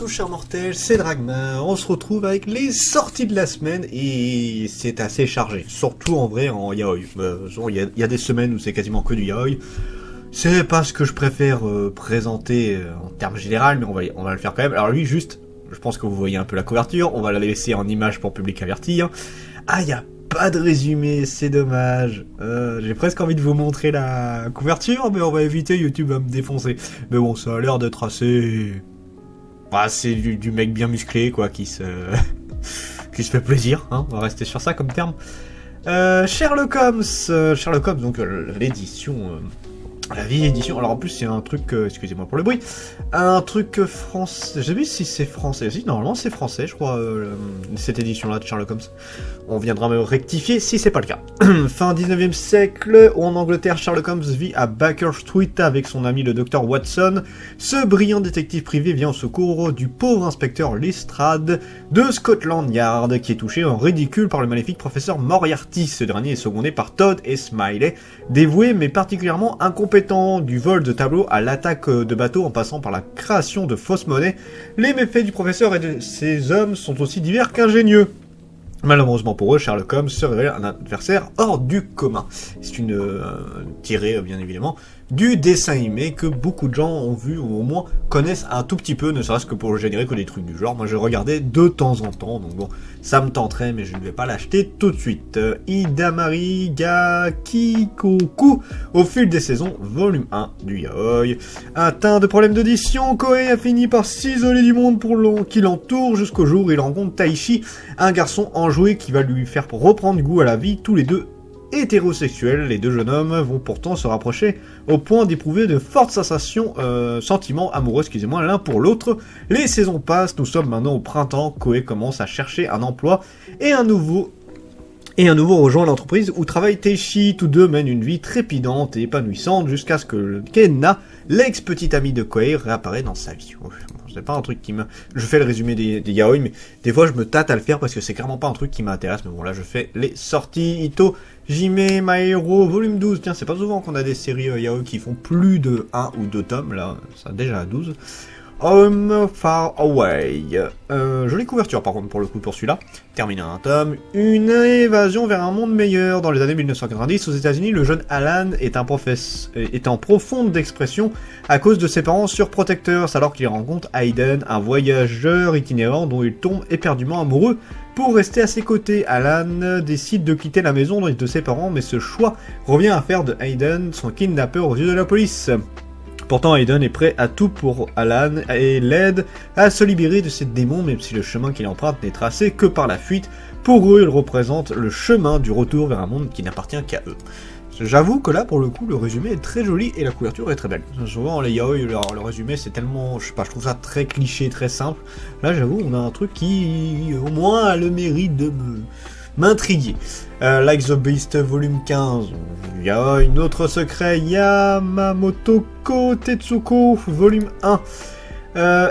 tous chers mortels, c'est Dragmar, on se retrouve avec les sorties de la semaine et c'est assez chargé, surtout en vrai en yaoi. Il y a des semaines où c'est quasiment que du yaoi, c'est pas ce que je préfère présenter en termes général, mais on va le faire quand même. Alors lui juste, je pense que vous voyez un peu la couverture, on va la laisser en image pour public averti. Ah, il y a pas de résumé, c'est dommage. J'ai presque envie de vous montrer la couverture, mais on va éviter, YouTube va me défoncer. Mais bon, ça a l'air d'être assez... Bah, c'est du mec bien musclé, quoi, qui se fait plaisir, hein, on va rester sur ça comme terme. Sherlock Holmes, donc l'édition... la vieille édition, alors en plus c'est un truc, excusez-moi pour le bruit, un truc français, je sais plus si c'est français aussi, normalement c'est français je crois, cette édition là de Sherlock Holmes, on viendra me rectifier si c'est pas le cas. Fin 19e siècle, en Angleterre, Sherlock Holmes vit à Baker Street avec son ami le docteur Watson. Ce brillant détective privé vient au secours du pauvre inspecteur Lestrade de Scotland Yard qui est touché en ridicule par le maléfique professeur Moriarty. Ce dernier est secondé par Todd et Smiley, dévoués mais particulièrement incompétents, du vol de tableaux à l'attaque de bateaux en passant par la création de fausses monnaies. Les méfaits du professeur et de ses hommes sont aussi divers qu'ingénieux. Malheureusement pour eux, Sherlock Holmes se révèle un adversaire hors du commun. C'est une tirée, bien évidemment, du dessin animé que beaucoup de gens ont vu ou au moins connaissent un tout petit peu, ne serait-ce que pour le générique ou des trucs du genre. Moi, je regardais de temps en temps, donc bon, ça me tenterait, mais je ne vais pas l'acheter tout de suite. Hidamari ga Kikoku, au fil des saisons, volume 1 du yaoi. Atteint de problèmes d'audition, Koei a fini par s'isoler du monde qui l'entoure jusqu'au jour où il rencontre Taishi, un garçon enjoué qui va lui faire reprendre goût à la vie, tous les deux hétérosexuels. Les deux jeunes hommes vont pourtant se rapprocher au point d'éprouver de fortes sentiments amoureux, l'un pour l'autre. Les saisons passent, nous sommes maintenant au printemps, Koei commence à chercher un emploi et un nouveau rejoint l'entreprise où travaille Taishi. Tous deux mènent une vie trépidante et épanouissante jusqu'à ce que Kenna, l'ex-petite amie de Koei, réapparaît dans sa vie. C'est pas un truc qui me... Je fais le résumé des yaoi, mais des fois je me tâte à le faire parce que c'est clairement pas un truc qui m'intéresse. Mais bon, là je fais les sorties. Ito Jime Maero, volume 12. Tiens, c'est pas souvent qu'on a des séries yaoi qui font plus de 1 ou 2 tomes. Là, ça a déjà 12. Home Far Away. Jolie couverture par contre pour le coup pour celui-là. Terminé un tome. Une évasion vers un monde meilleur. Dans les années 1990 aux États-Unis, le jeune Alan est en profonde d'expression à cause de ses parents surprotecteurs, alors qu'il rencontre Hayden, un voyageur itinérant dont il tombe éperdument amoureux. Pour rester à ses côtés, Alan décide de quitter la maison de ses parents, mais ce choix revient à faire de Hayden son kidnappeur aux yeux de la police. Pourtant, Hayden est prêt à tout pour Alan et l'aide à se libérer de ses démons, même si le chemin qu'il emprunte n'est tracé que par la fuite. Pour eux, il représente le chemin du retour vers un monde qui n'appartient qu'à eux. J'avoue que là, pour le coup, le résumé est très joli et la couverture est très belle. Souvent, les yaoi, le résumé, c'est tellement... Je sais pas, je trouve ça très cliché, très simple. Là, j'avoue, on a un truc qui, au moins, a le mérite de m'intriguer. Like the Beast, volume 15. Yaoi, Notre secret, Yamamotoko Tetsuko, volume 1.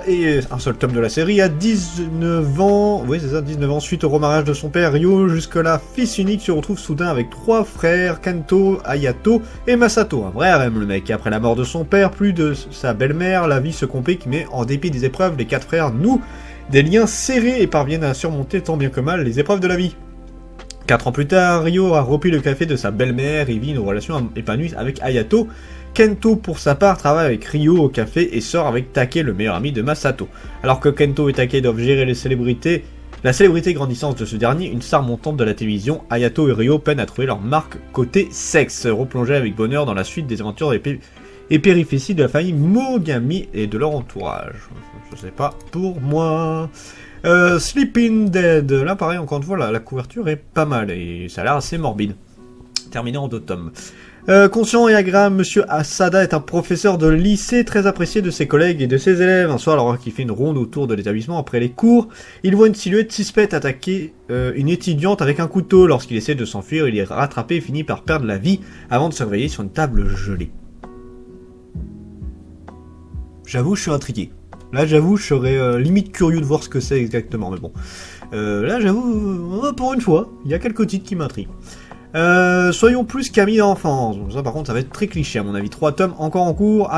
Et un seul tome de la série, à 19 ans, oui c'est ça, 19 ans, suite au remariage de son père Ryo, jusque-là fils unique, se retrouve soudain avec 3 frères, Kento, Hayato et Masato, un vrai harem le mec. Après la mort de son père, plus de sa belle-mère, la vie se complique, mais en dépit des épreuves, les 4 frères nouent des liens serrés et parviennent à surmonter tant bien que mal les épreuves de la vie. 4 ans plus tard, Ryo a repris le café de sa belle-mère et vit une relation épanouie avec Hayato. Kento, pour sa part, travaille avec Ryo au café et sort avec Take, le meilleur ami de Masato. Alors que Kento et Take doivent gérer la célébrité grandissante de ce dernier, une star montante de la télévision, Hayato et Ryo peinent à trouver leur marque côté sexe, replongés avec bonheur dans la suite des aventures et péripéties de la famille Mogami et de leur entourage. Je sais pas pour moi... Sleeping Dead, là pareil, encore une fois, la couverture est pas mal et ça a l'air assez morbide. Terminé en 2 tomes. Conscient et agréable, Monsieur Asada est un professeur de lycée très apprécié de ses collègues et de ses élèves. Un soir, alors qu'il fait une ronde autour de l'établissement après les cours, il voit une silhouette suspecte attaquer une étudiante avec un couteau. Lorsqu'il essaie de s'enfuir, il est rattrapé et finit par perdre la vie avant de se réveiller sur une table gelée. J'avoue, je suis intrigué. Là, j'avoue, je serais limite curieux de voir ce que c'est exactement, mais bon. Là, j'avoue, pour une fois, il y a quelques titres qui m'intriguent. Soyons plus qu'amis d'enfance. Ça, par contre, ça va être très cliché, à mon avis. 3 tomes encore en cours.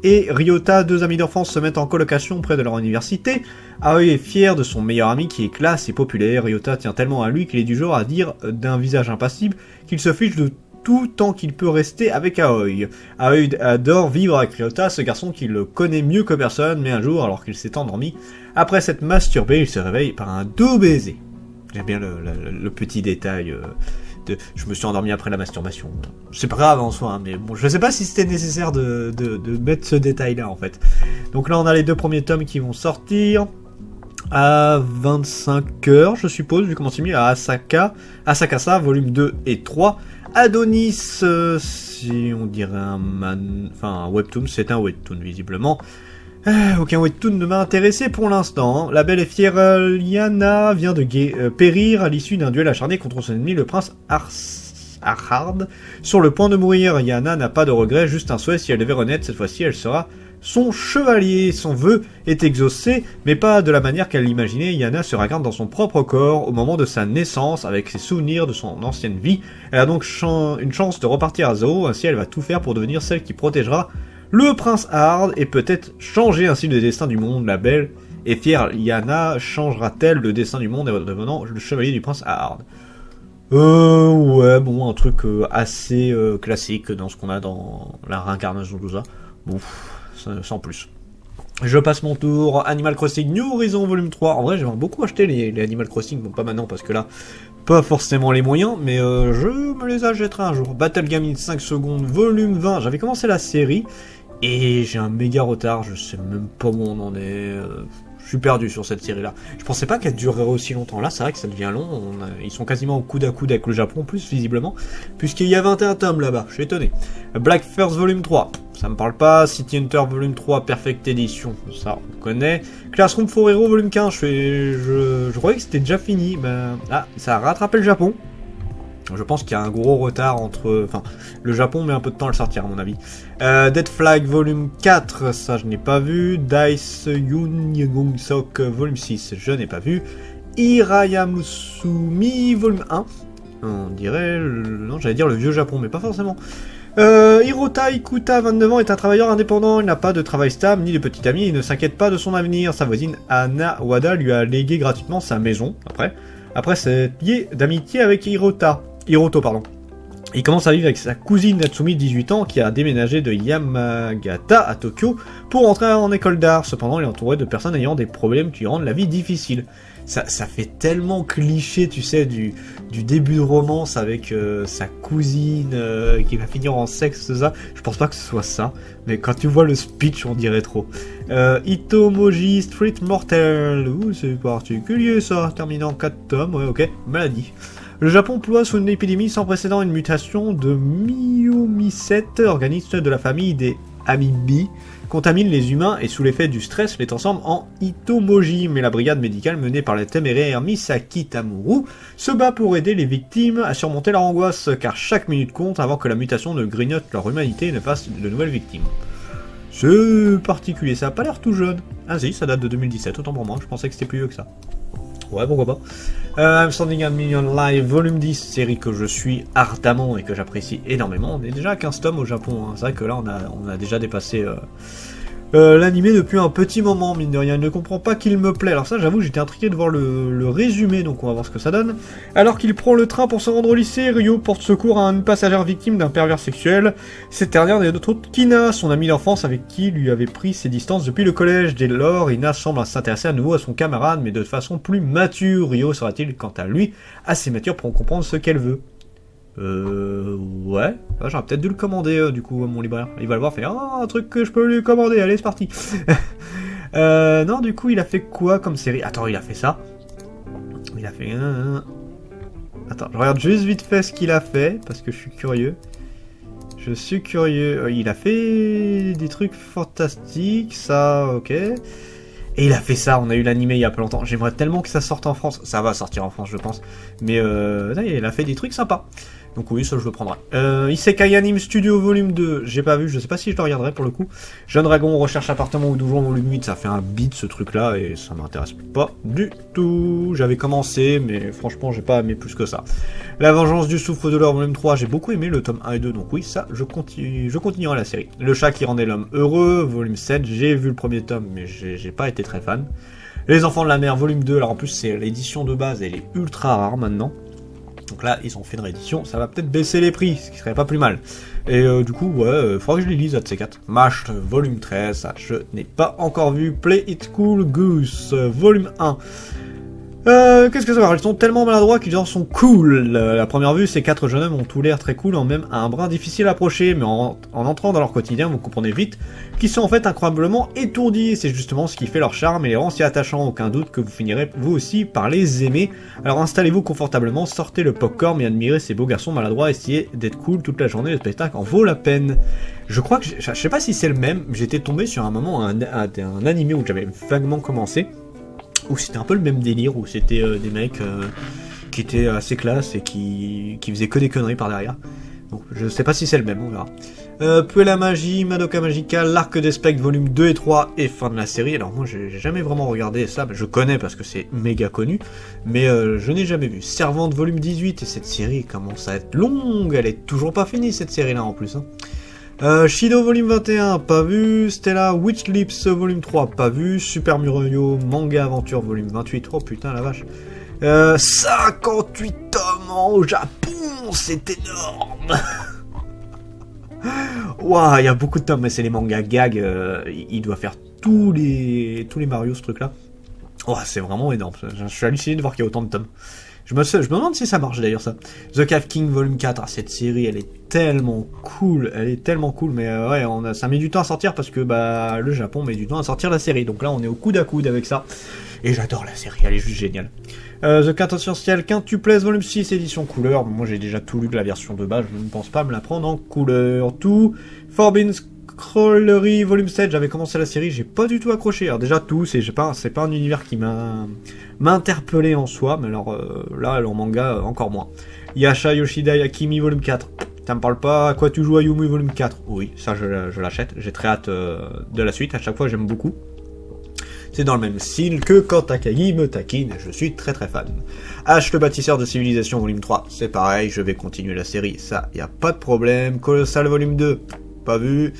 et Ryota, deux amis d'enfance, se mettent en colocation près de leur université. Aoi est fier de son meilleur ami qui est classe et populaire. Ryota tient tellement à lui qu'il est du genre à dire d'un visage impassible qu'il se fiche de tout tant qu'il peut rester avec Aoi. Aoi adore vivre avec Ryota, ce garçon qui le connaît mieux que personne, mais un jour, alors qu'il s'est endormi, après s'être masturbé, il se réveille par un doux baiser. J'aime bien le petit détail je me suis endormi après la masturbation. C'est pas grave en soi, hein, mais bon, je sais pas si c'était nécessaire de mettre ce détail-là en fait. Donc là, on a les deux premiers tomes qui vont sortir à 25h, je suppose, vu comment c'est mis à Asakasa, volume 2 et 3. Adonis, si on dirait un webtoon, c'est un webtoon visiblement. Aucun webtoon ne m'a intéressé pour l'instant. La belle et fière Liana vient de périr à l'issue d'un duel acharné contre son ennemi, le prince Arhard. Sur le point de mourir, Liana n'a pas de regrets, juste un souhait. Si elle devait renaître, cette fois-ci, elle sera son chevalier. Son vœu est exaucé, mais pas de la manière qu'elle l'imaginait. Liana se regarde dans son propre corps au moment de sa naissance, avec ses souvenirs de son ancienne vie. Elle a donc une chance de repartir à zéro, ainsi elle va tout faire pour devenir celle qui protégera le prince Hard et peut-être changer ainsi le destin du monde. La belle et fière Liana changera-t-elle le destin du monde en devenant le chevalier du prince Hard? Ouais, bon, un truc assez classique dans ce qu'on a dans la réincarnation, tout ça. Bon, sans plus. Je passe mon tour. Animal Crossing New Horizon volume 3. En vrai, j'aimerais beaucoup acheter les Animal Crossing. Bon, pas maintenant parce que là, pas forcément les moyens, mais je me les achèterai un jour. Battle Gaming 5 secondes volume 20. J'avais commencé la série et j'ai un méga retard. Je sais même pas où on en est. Je suis perdu sur cette série-là. Je pensais pas qu'elle durerait aussi longtemps. Là, c'est vrai que ça devient long. Ils sont quasiment au coude à coude avec le Japon, en plus, visiblement. Puisqu'il y a 21 tomes là-bas. Je suis étonné. Black First Volume 3. Ça me parle pas. City Hunter Volume 3, Perfect Edition. Ça, on connaît. Classroom for Hero Volume 15. Je croyais que c'était déjà fini. Ben, ça a rattrapé le Japon. Je pense qu'il y a un gros retard entre... Enfin, le Japon met un peu de temps à le sortir, à mon avis. Dead Flag Volume 4, ça je n'ai pas vu. Dice Yun Sok Volume 6, je n'ai pas vu. Irayamusumi Volume 1. On dirait... Non, j'allais dire le vieux Japon, mais pas forcément. Hirota Ikuta, 29 ans, est un travailleur indépendant. Il n'a pas de travail stable, ni de petit ami. Il ne s'inquiète pas de son avenir. Sa voisine Anna Wada lui a légué gratuitement sa maison, après cette lié d'amitié avec Hiroto, pardon. Il commence à vivre avec sa cousine Natsumi, 18 ans, qui a déménagé de Yamagata à Tokyo pour entrer en école d'art. Cependant, il est entouré de personnes ayant des problèmes qui rendent la vie difficile. Ça fait tellement cliché, tu sais, du début de romance avec sa cousine qui va finir en sexe, tout ça. Je pense pas que ce soit ça, mais quand tu vois le speech, on dirait trop. Itomoji Street Mortal, c'est particulier ça, terminant 4 tomes, ouais, ok, maladie. Le Japon ploie sous une épidémie sans précédent, une mutation de Myomycète, organisme de la famille des Amibi, contamine les humains et sous l'effet du stress les transforme en Itomoji. Mais la brigade médicale menée par la téméraire Misaki Tamuru se bat pour aider les victimes à surmonter leur angoisse, car chaque minute compte avant que la mutation ne grignote leur humanité et ne fasse de nouvelles victimes. C'est particulier, ça a pas l'air tout jeune. Ah si, ça date de 2017, autant pour moi, je pensais que c'était plus vieux que ça. Ouais, pourquoi pas. I'm Standing a Million Live, volume 10, série que je suis ardemment et que j'apprécie énormément. On est déjà à 15 tomes au Japon, hein. C'est vrai que là on a déjà dépassé l'animé depuis un petit moment, mine de rien. Il ne comprend pas qu'il me plaît. Alors ça, j'avoue, j'étais intrigué de voir le résumé, donc on va voir ce que ça donne. Alors qu'il prend le train pour se rendre au lycée, Ryo porte secours à une passagère victime d'un pervers sexuel. Cette dernière n'est d'autre qu'Ina, son amie d'enfance avec qui lui avait pris ses distances depuis le collège. Dès lors, Ina semble s'intéresser à nouveau à son camarade, mais de façon plus mature. Ryo sera-t-il, quant à lui, assez mature pour comprendre ce qu'elle veut? Ouais. Ah, j'aurais peut-être dû le commander, du coup, à mon libraire. Il va le voir, faire un truc que je peux lui commander, allez, c'est parti. Non, du coup, il a fait quoi comme série? Attends, il a fait ça. Il a fait Attends, je regarde juste vite fait ce qu'il a fait, parce que je suis curieux. Il a fait des trucs fantastiques, ça, ok. Et il a fait ça, on a eu l'animé il y a pas longtemps. J'aimerais tellement que ça sorte en France. Ça va sortir en France, je pense. Mais il a fait des trucs sympas. Donc oui, ça je le prendrai. Isekai Anime Studio volume 2, j'ai pas vu, je sais pas si je le regarderai pour le coup. Jeune Dragon recherche appartement ou donjon volume 8, ça fait un beat ce truc là et ça m'intéresse pas du tout. J'avais commencé mais franchement j'ai pas aimé plus que ça. La vengeance du souffre de l'or volume 3, j'ai beaucoup aimé le tome 1 et 2, donc oui ça je continuerai la série. Le chat qui rendait l'homme heureux, volume 7, j'ai vu le premier tome mais j'ai pas été très fan. Les enfants de la mer volume 2, alors en plus c'est l'édition de base, elle est ultra rare maintenant. Donc là, ils ont fait une réédition, ça va peut-être baisser les prix, ce qui serait pas plus mal. Et du coup, ouais, faudra que je les lise, de ces 4. Mashed, volume 13, ça, je n'ai pas encore vu. Play It Cool Goose, volume 1. Qu'est-ce que ça va? Ils sont tellement maladroits qu'ils en sont cool. La première vue, ces 4 jeunes hommes ont tout l'air très cool, en même un brin difficile à approcher, mais en entrant dans leur quotidien, vous comprenez vite qu'ils sont en fait incroyablement étourdis. C'est justement ce qui fait leur charme et les rend si attachants. Aucun doute que vous finirez vous aussi par les aimer. Alors installez-vous confortablement, sortez le popcorn et admirez ces beaux garçons maladroits. Essayez d'être cool toute la journée, le spectacle en vaut la peine. Je crois que, je sais pas si c'est le même, j'étais tombé sur un moment un animé où j'avais vaguement commencé. Où c'était un peu le même délire, où c'était des mecs qui étaient assez classe et qui faisaient que des conneries par derrière. Donc je sais pas si c'est le même, on verra. Puis la magie, Madoka Magica, l'arc des spectres, volume 2 et 3 et fin de la série. Alors moi j'ai jamais vraiment regardé ça, je connais parce que c'est méga connu, mais je n'ai jamais vu. Servante, volume 18, et cette série commence à être longue, elle est toujours pas finie cette série là en plus. Hein. Shido volume 21, pas vu. Stella Witch Lips volume 3, pas vu. Super Muroyo Manga Aventure volume 28, oh putain la vache. 58 tomes au Japon, c'est énorme. Waouh, il y a beaucoup de tomes, mais c'est les mangas gag, il doit faire tous les Mario ce truc là. Oh, c'est vraiment énorme, je suis halluciné de voir qu'il y a autant de tomes. Je me demande si ça marche d'ailleurs ça. The Cave King volume 4, cette série elle est tellement cool, mais ouais, ça met du temps à sortir parce que bah le Japon met du temps à sortir la série, donc là on est au coude à coude avec ça, et j'adore la série, elle est juste géniale. The Quintessential Quintuplesse volume 6, édition couleur, moi j'ai déjà tout lu de la version de base, je ne pense pas me la prendre en couleur. Tout, Forbidden Scrollery volume 7, j'avais commencé la série, j'ai pas du tout accroché. Alors déjà tout, c'est pas un univers qui m'a interpellé en soi, mais alors là, en manga, encore moins. Yasha Yoshida Yakimi volume 4, ça me parle pas. À quoi tu joues, Ayumi volume 4, oui, ça je l'achète, j'ai très hâte de la suite, à chaque fois j'aime beaucoup. C'est dans le même style que quand Takagi me taquine, je suis très très fan. H le bâtisseur de civilisation volume 3, c'est pareil, je vais continuer la série, ça y a pas de problème. Colossal volume 2, pas vu.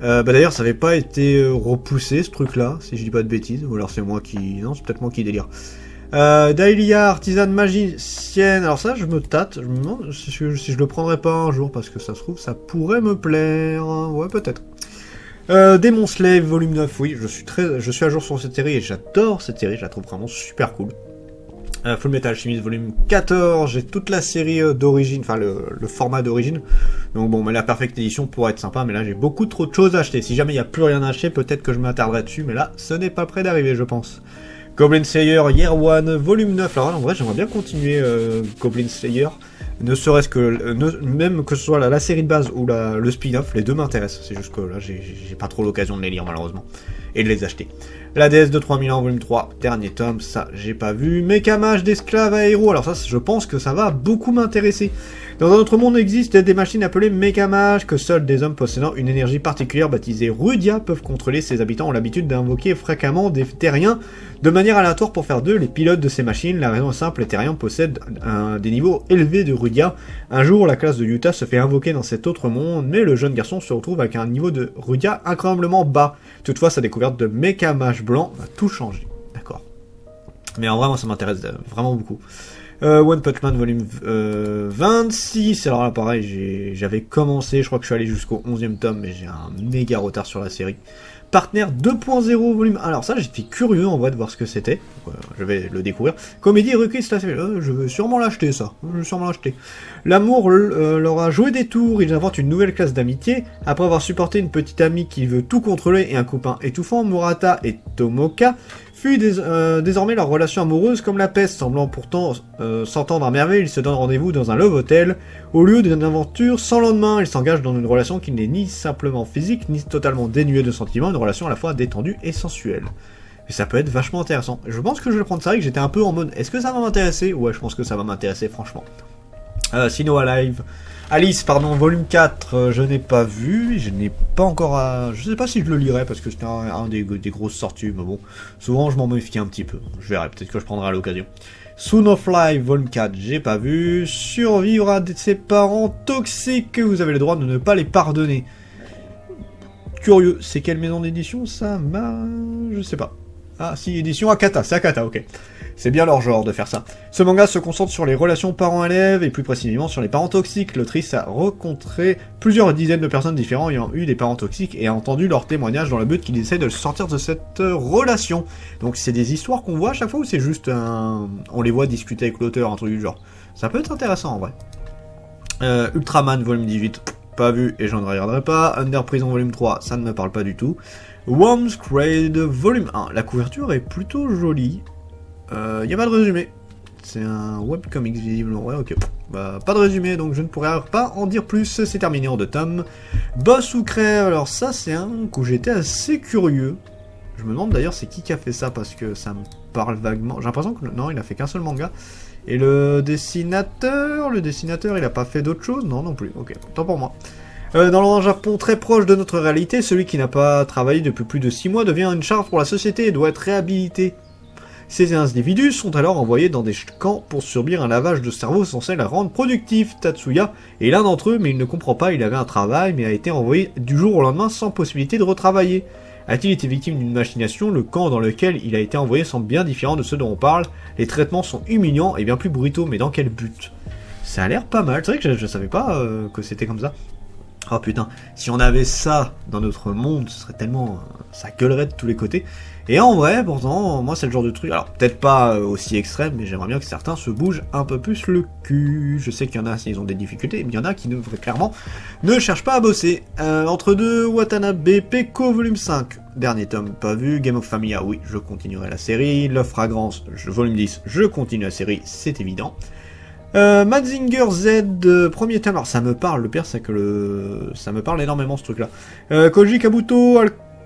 Bah d'ailleurs ça avait pas été repoussé ce truc là, si je dis pas de bêtises, ou alors c'est moi qui... Non, c'est peut-être moi qui délire. Dahlia, artisane magicienne, alors ça je me tâte, je me demande si je le prendrais pas un jour, parce que ça se trouve ça pourrait me plaire, ouais peut-être. Demon Slave volume 9, oui, je suis à jour sur cette série et j'adore cette série, je la trouve vraiment super cool. Full Metal Alchemist volume 14, j'ai toute la série d'origine, enfin le format d'origine. Donc bon, mais la Perfect Edition pourrait être sympa, mais là j'ai beaucoup trop de choses à acheter. Si jamais il n'y a plus rien à acheter, peut-être que je m'attarderai dessus, mais là ce n'est pas près d'arriver, je pense. Goblin Slayer Year One volume 9, alors là, en vrai j'aimerais bien continuer Goblin Slayer, ne serait-ce que, même que ce soit la série de base ou le spin-off, les deux m'intéressent, c'est juste que là j'ai pas trop l'occasion de les lire malheureusement, et de les acheter. La déesse de 3000 ans volume 3, dernier tome, ça j'ai pas vu. Mecha Mage d'esclaves à héros, alors ça je pense que ça va beaucoup m'intéresser. Dans un autre monde existe des machines appelées Mecha Mage, que seuls des hommes possédant une énergie particulière baptisée Rudia peuvent contrôler. Ses habitants ont l'habitude d'invoquer fréquemment des terriens de manière aléatoire pour faire d'eux les pilotes de ces machines. La raison est simple, les terriens possèdent des niveaux élevés de Rudia. Un jour, la classe de Yuta se fait invoquer dans cet autre monde, mais le jeune garçon se retrouve avec un niveau de Rudia incroyablement bas. Toutefois, sa découverte de Mecha Mage blanc va tout changer. D'accord. Mais en vrai, moi ça m'intéresse vraiment beaucoup. One Punch Man volume 26, alors là pareil, j'avais commencé, je crois que je suis allé jusqu'au 11e tome, mais j'ai un méga retard sur la série. Partenaire 2.0 volume 1, alors ça j'étais curieux en vrai de voir ce que c'était, je vais le découvrir. Comédie Ruki, je vais sûrement l'acheter ça, L'amour leur a joué des tours, ils inventent une nouvelle classe d'amitié. Après avoir supporté une petite amie qui veut tout contrôler et un copain étouffant, Murata et Tomoka fuient désormais leur relation amoureuse comme la peste, semblant pourtant s'entendre à merveille. Ils se donnent rendez-vous dans un love hotel. Au lieu d'une aventure sans lendemain, ils s'engagent dans une relation qui n'est ni simplement physique, ni totalement dénuée de sentiments, une relation à la fois détendue et sensuelle. Et ça peut être vachement intéressant. Je pense que je vais prendre ça et que j'étais un peu en mode, est-ce que ça va m'intéresser? Ouais, je pense que ça va m'intéresser franchement. Sino Alive. Alice, pardon, volume 4, je n'ai pas vu, je n'ai pas encore je sais pas si je le lirai parce que c'était un des grosses sorties, mais bon, souvent je m'en méfie un petit peu, je verrai, peut-être que je prendrai à l'occasion. Soon of Life, volume 4, j'ai pas vu, survivre à ses parents toxiques, vous avez le droit de ne pas les pardonner. Curieux, c'est quelle maison d'édition ça? Je sais pas. Ah si, édition Akata, c'est Akata, ok. C'est bien leur genre de faire ça. Ce manga se concentre sur les relations parents-élèves, et plus précisément sur les parents toxiques. L'autrice a rencontré plusieurs dizaines de personnes différentes ayant eu des parents toxiques, et a entendu leurs témoignages dans le but qu'ils essayent de sortir de cette relation. Donc c'est des histoires qu'on voit à chaque fois, ou c'est juste on les voit discuter avec l'auteur, un truc du genre. Ça peut être intéressant en vrai. Ultraman, volume 18, pas vu, et j'en regarderai pas. Under Prison, volume 3, ça ne me parle pas du tout. Worms Grade, volume 1, la couverture est plutôt jolie. Y a pas de résumé. C'est un webcomics visiblement. Ouais, ok. Bah, pas de résumé, donc je ne pourrais pas en dire plus. C'est terminé en 2 tomes. Boss ou crève, alors ça, c'est un où j'étais assez curieux. Je me demande d'ailleurs c'est qui a fait ça, parce que ça me parle vaguement. J'ai l'impression que non, il a fait qu'un seul manga. Et le dessinateur, il a pas fait d'autre chose? Non, non plus. Ok, tant pour moi. Dans le Japon très proche de notre réalité, celui qui n'a pas travaillé depuis plus de 6 mois devient une charge pour la société et doit être réhabilité. Ces individus sont alors envoyés dans des camps pour subir un lavage de cerveau censé la rendre productif. Tatsuya est l'un d'entre eux, mais il ne comprend pas, il avait un travail, mais a été envoyé du jour au lendemain sans possibilité de retravailler. A-t-il été victime d'une machination? Le camp dans lequel il a été envoyé semble bien différent de ceux dont on parle. Les traitements sont humiliants et bien plus brutaux, mais dans quel but? Ça a l'air pas mal, c'est vrai que je savais pas que c'était comme ça. Oh putain, si on avait ça dans notre monde, ce serait tellement... ça gueulerait de tous les côtés. Et en vrai, pourtant, moi c'est le genre de truc... Alors, peut-être pas aussi extrême, mais j'aimerais bien que certains se bougent un peu plus le cul. Je sais qu'il y en a, ils ont des difficultés, mais il y en a qui, clairement, ne cherchent pas à bosser. Entre deux, Watanabe Peko, volume 5. Dernier tome, pas vu. Game of Familia, oui, je continuerai la série. Love Fragrance, volume 10, je continue la série, c'est évident. Mazinger Z, premier thème, alors ça me parle, le pire c'est que ça me parle énormément ce truc là. Koji Kabuto,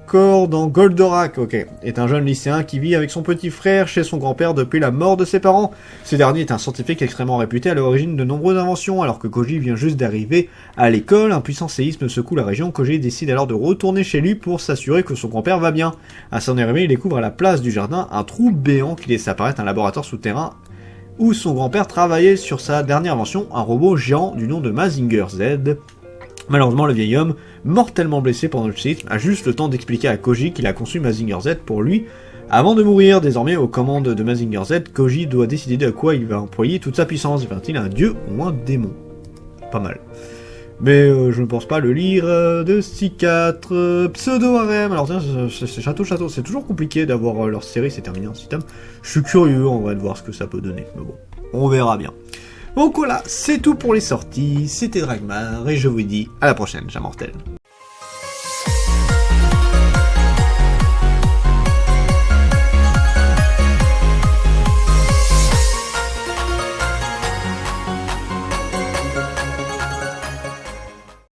encore dans Goldorak, ok, est un jeune lycéen qui vit avec son petit frère chez son grand-père depuis la mort de ses parents. Ce dernier est un scientifique extrêmement réputé à l'origine de nombreuses inventions, alors que Koji vient juste d'arriver à l'école, un puissant séisme secoue la région, Koji décide alors de retourner chez lui pour s'assurer que son grand-père va bien. À son arrivée, il découvre à la place du jardin un trou béant qui laisse apparaître un laboratoire souterrain où son grand-père travaillait sur sa dernière invention, un robot géant du nom de Mazinger Z. Malheureusement, le vieil homme, mortellement blessé pendant le séisme, a juste le temps d'expliquer à Koji qu'il a conçu Mazinger Z pour lui. Avant de mourir, désormais aux commandes de Mazinger Z, Koji doit décider de quoi il va employer toute sa puissance. Va-t-il un dieu ou un démon? Pas mal. Mais je ne pense pas le lire de C4. Pseudo-harem, alors tiens, c'est Château, c'est toujours compliqué d'avoir leur série, c'est terminé en 6 tomes. Je suis curieux en vrai de voir ce que ça peut donner, mais bon, on verra bien. Donc voilà, c'est tout pour les sorties, c'était Dragmar, et je vous dis à la prochaine, Jamortel.